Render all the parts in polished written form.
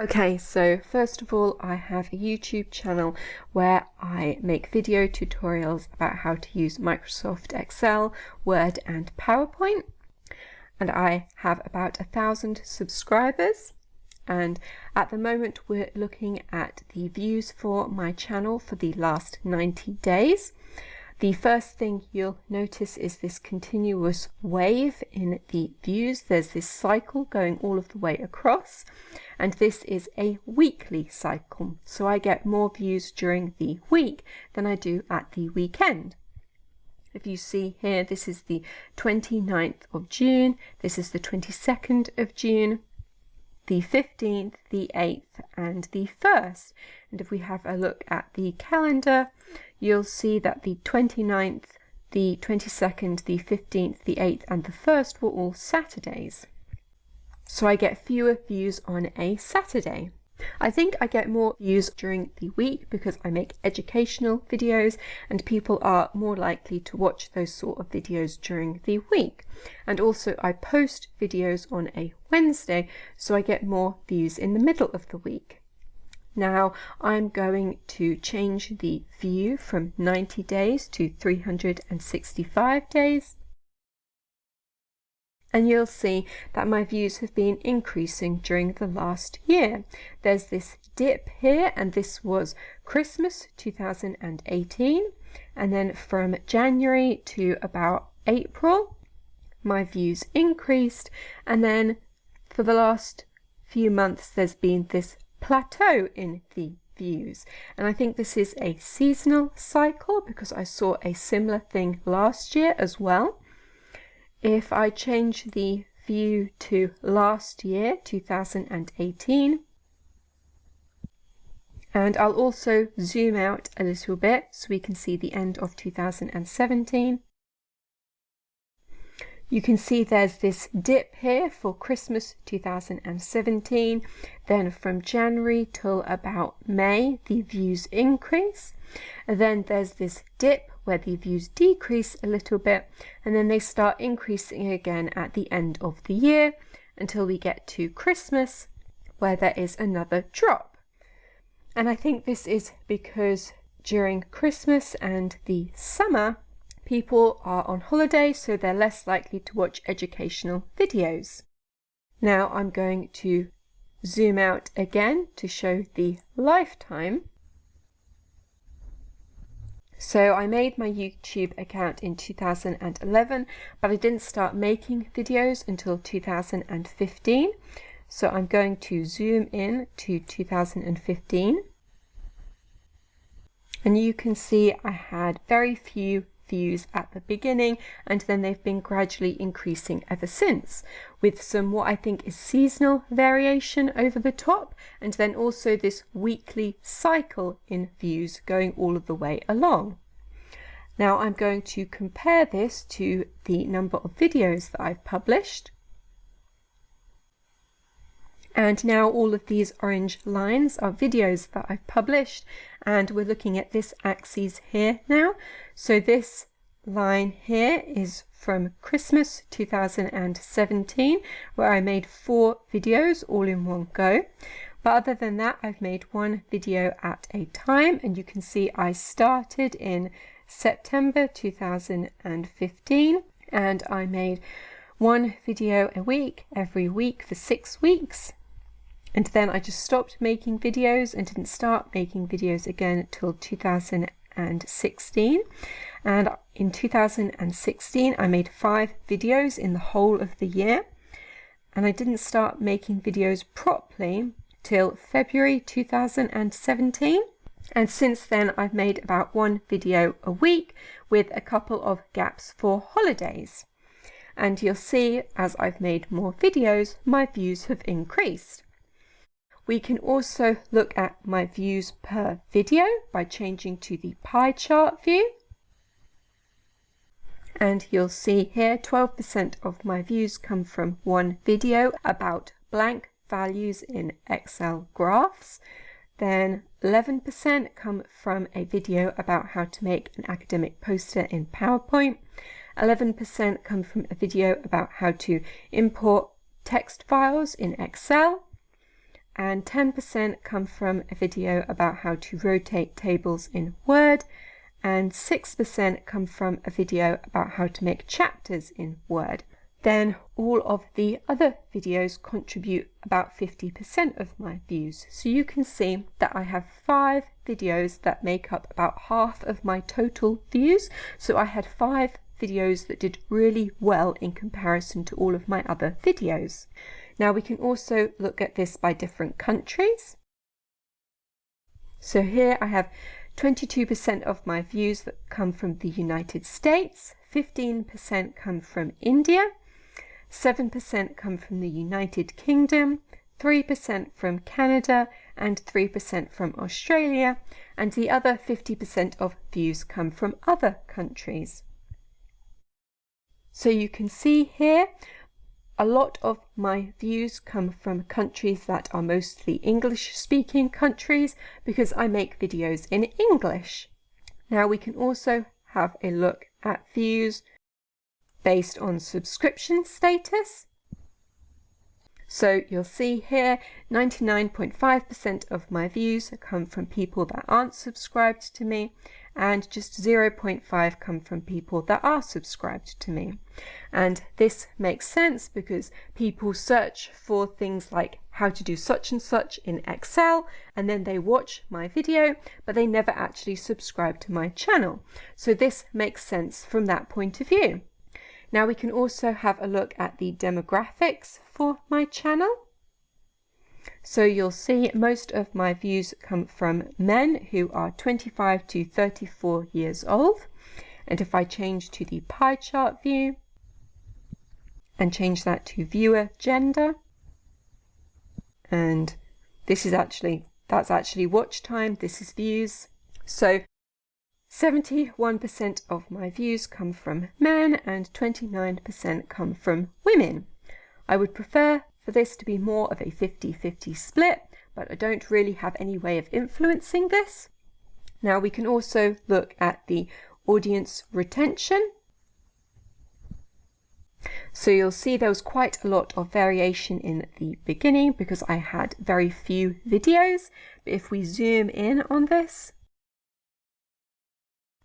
Okay, so first of all, I have a YouTube channel where I make video tutorials about how to use Microsoft Excel, Word and PowerPoint. And I have about 1,000 subscribers. And at the moment, we're looking at the views for my channel for the last 90 days. The first thing you'll notice is this continuous wave in the views. There's this cycle going all of the way across, and this is a weekly cycle. So I get more views during the week than I do at the weekend. If you see here, this is the 29th of June, this is the 22nd of June, the 15th, the 8th and the 1st. And if we have a look at the calendar, you'll see that the 29th, the 22nd, the 15th, the 8th and the 1st were all Saturdays. So I get fewer views on a Saturday. I think I get more views during the week because I make educational videos and people are more likely to watch those sort of videos during the week. And also I post videos on a Wednesday, so I get more views in the middle of the week. Now I'm going to change the view from 90 days to 365 days. And you'll see that my views have been increasing during the last year. There's this dip here, and this was Christmas 2018. And then from January to about April, my views increased. And then for the last few months, there's been this plateau in the views. And I think this is a seasonal cycle because I saw a similar thing last year as well. If I change the view to last year, 2018, and I'll also zoom out a little bit so we can see the end of 2017. You can see there's this dip here for Christmas 2017. Then from January till about May, the views increase. And then there's this dip where the views decrease a little bit, and then they start increasing again at the end of the year until we get to Christmas, where there is another drop. And I think this is because during Christmas and the summer, people are on holiday, so they're less likely to watch educational videos. Now I'm going to zoom out again to show the lifetime. So I made my YouTube account in 2011, but I didn't start making videos until 2015. So I'm going to zoom in to 2015. And you can see I had very few views at the beginning, and then they've been gradually increasing ever since, with some what I think is seasonal variation over the top, and then also this weekly cycle in views going all of the way along. Now I'm going to compare this to the number of videos that I've published. And now all of these orange lines are videos that I've published, and we're looking at this axis here now. So this line here is from Christmas 2017, where I made 4 videos all in one go. But other than that, I've made one video at a time, and you can see I started in September 2015, and I made one video a week every week for 6 weeks. And then I just stopped making videos and didn't start making videos again until 2016. And in 2016, I made 5 videos in the whole of the year. And I didn't start making videos properly till February 2017. And since then, I've made about 1 video a week with a couple of gaps for holidays. And you'll see as I've made more videos, my views have increased. We can also look at my views per video by changing to the pie chart view. And you'll see here 12% of my views come from one video about blank values in Excel graphs. Then 11% come from a video about how to make an academic poster in PowerPoint. 11% come from a video about how to import text files in Excel. and 10% come from a video about how to rotate tables in Word, and 6% come from a video about how to make chapters in Word. Then all of the other videos contribute about 50% of my views. So you can see that I have 5 videos that make up about half of my total views. So I had 5 videos that did really well in comparison to all of my other videos. Now we can also look at this by different countries. So here I have 22% of my views that come from the United States, 15% come from India, 7% come from the United Kingdom, 3% from Canada, and 3% from Australia, and the other 50% of views come from other countries. So you can see here, a lot of my views come from countries that are mostly English-speaking countries because I make videos in English. Now we can also have a look at views based on subscription status. So you'll see here 99.5% of my views come from people that aren't subscribed to me, and just 0.5 come from people that are subscribed to me. And this makes sense because people search for things like how to do such and such in Excel, and then they watch my video, but they never actually subscribe to my channel. So this makes sense from that point of view. Now we can also have a look at the demographics for my channel. So you'll see most of my views come from men who are 25 to 34 years old. And if I change to the pie chart view and change that to viewer gender, and that's actually watch time, this is views. So 71% of my views come from men and 29% come from women. I would prefer for this to be more of a 50-50 split, but I don't really have any way of influencing this. Now we can also look at the audience retention. So you'll see there was quite a lot of variation in the beginning because I had very few videos. But if we zoom in on this,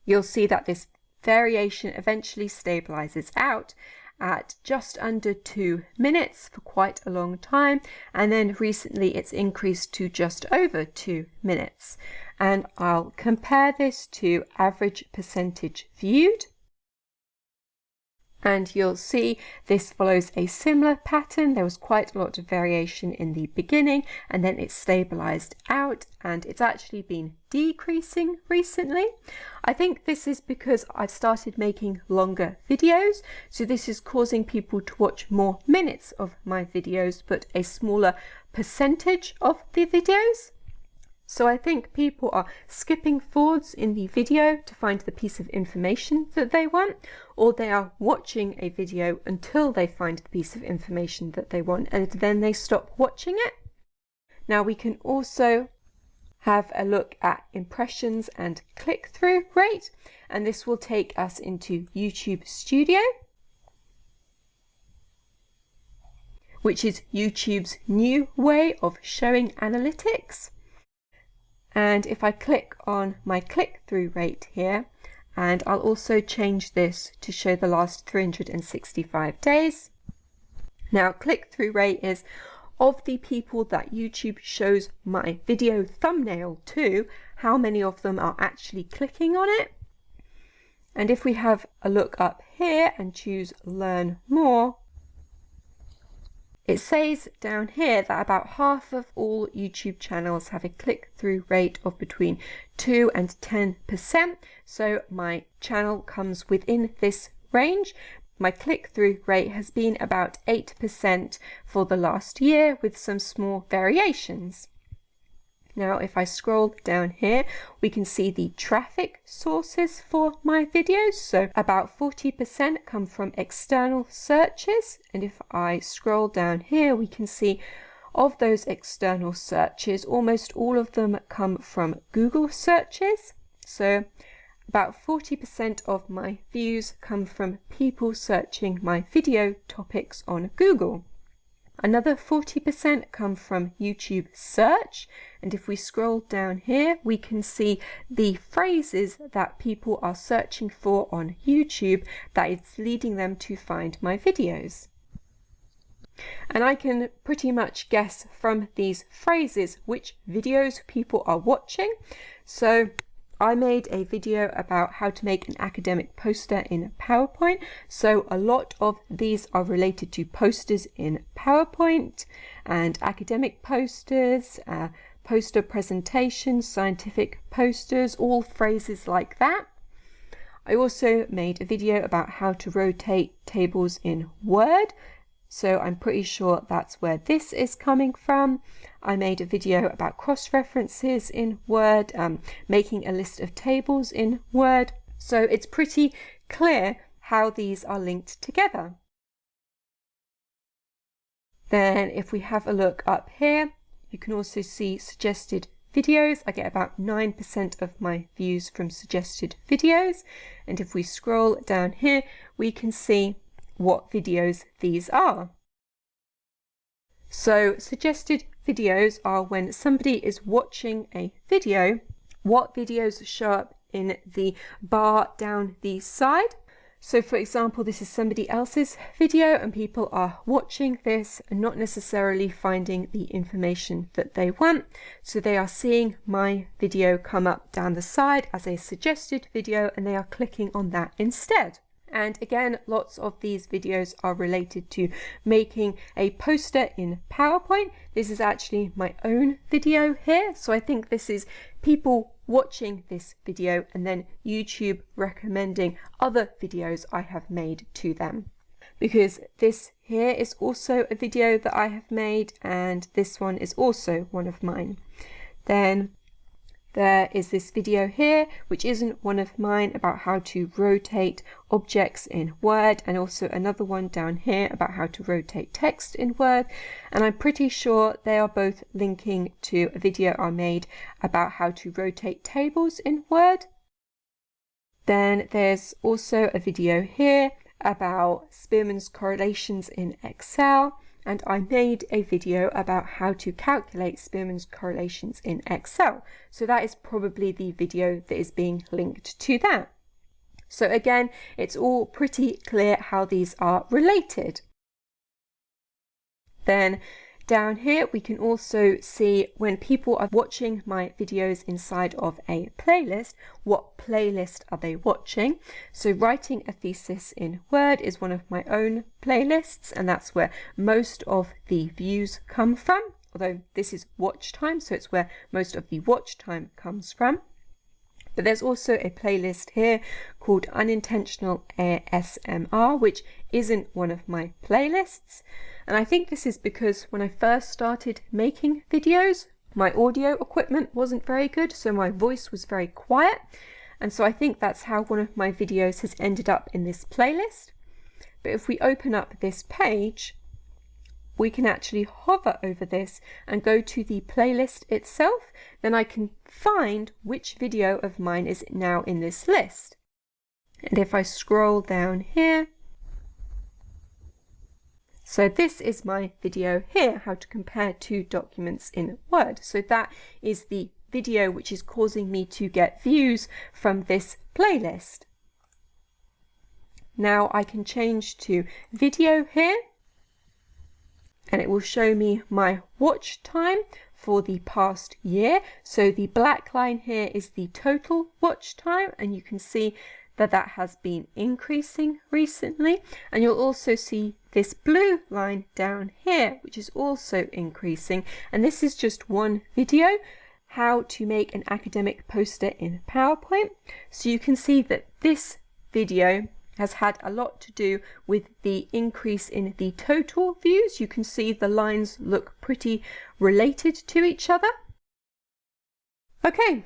you'll see that this variation eventually stabilizes out at just under 2 minutes for quite a long time, and then recently it's increased to just over 2 minutes. And I'll compare this to average percentage viewed, and you'll see this follows a similar pattern. There was quite a lot of variation in the beginning, and then it stabilized out, and it's actually been decreasing recently. I think this is because I've started making longer videos, so this is causing people to watch more minutes of my videos but a smaller percentage of the videos. So I think people are skipping forwards in the video to find the piece of information that they want, or they are watching a video until they find the piece of information that they want, and then they stop watching it. Now we can also have a look at impressions and click-through rate, and this will take us into YouTube Studio, which is YouTube's new way of showing analytics. And if I click on my click-through rate here, and I'll also change this to show the last 365 days. Now, click-through rate is of the people that YouTube shows my video thumbnail to, how many of them are actually clicking on it. And if we have a look up here and choose Learn More, it says down here that about half of all YouTube channels have a click-through rate of between 2 and 10%. So my channel comes within this range. My click-through rate has been about 8% for the last year with some small variations. Now, if I scroll down here, we can see the traffic sources for my videos. So about 40% come from external searches. And if I scroll down here, we can see of those external searches, almost all of them come from Google searches. So about 40% of my views come from people searching my video topics on Google. Another 40% come from YouTube search, and if we scroll down here, we can see the phrases that people are searching for on YouTube that is leading them to find my videos. And I can pretty much guess from these phrases which videos people are watching. So I made a video about how to make an academic poster in PowerPoint. So a lot of these are related to posters in PowerPoint and academic posters, poster presentations, scientific posters, all phrases like that. I also made a video about how to rotate tables in Word. So I'm pretty sure that's where this is coming from. I made a video about cross-references in Word, making a list of tables in Word. So it's pretty clear how these are linked together. Then if we have a look up here, you can also see suggested videos. I get about 9% of my views from suggested videos. And if we scroll down here, we can see what videos these are. So suggested videos are when somebody is watching a video, what videos show up in the bar down the side. So for example, this is somebody else's video and people are watching this and not necessarily finding the information that they want. So they are seeing my video come up down the side as a suggested video and they are clicking on that instead. And again, lots of these videos are related to making a poster in PowerPoint. This is actually my own video here. So I think this is people watching this video and then YouTube recommending other videos I have made to them. Because this here is also a video that I have made and this one is also one of mine. Then there is this video here, which isn't one of mine, about how to rotate objects in Word, and also another one down here about how to rotate text in Word. And I'm pretty sure they are both linking to a video I made about how to rotate tables in Word. Then there's also a video here about Spearman's correlations in Excel. And I made a video about how to calculate Spearman's correlations in Excel. So that is probably the video that is being linked to that. So again, it's all pretty clear how these are related. Then down here, we can also see when people are watching my videos inside of a playlist, what playlist are they watching? So writing a thesis in Word is one of my own playlists, and that's where most of the views come from, although this is watch time, so it's where most of the watch time comes from. But there's also a playlist here called Unintentional ASMR, which isn't one of my playlists. And I think this is because when I first started making videos, my audio equipment wasn't very good, so my voice was very quiet. And so I think that's how one of my videos has ended up in this playlist. But if we open up this page, we can actually hover over this and go to the playlist itself. Then I can find which video of mine is now in this list. And if I scroll down here, so this is my video here, how to compare two documents in Word. So that is the video which is causing me to get views from this playlist. Now I can change to video here, and it will show me my watch time for the past year. So the black line here is the total watch time, and you can see that that has been increasing recently. And you'll also see this blue line down here, which is also increasing. And this is just one video, how to make an academic poster in PowerPoint. So you can see that this video has had a lot to do with the increase in the total views. You can see the lines look pretty related to each other. Okay,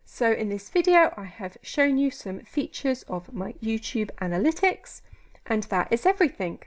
so in this video I have shown you some features of my YouTube analytics, and that is everything.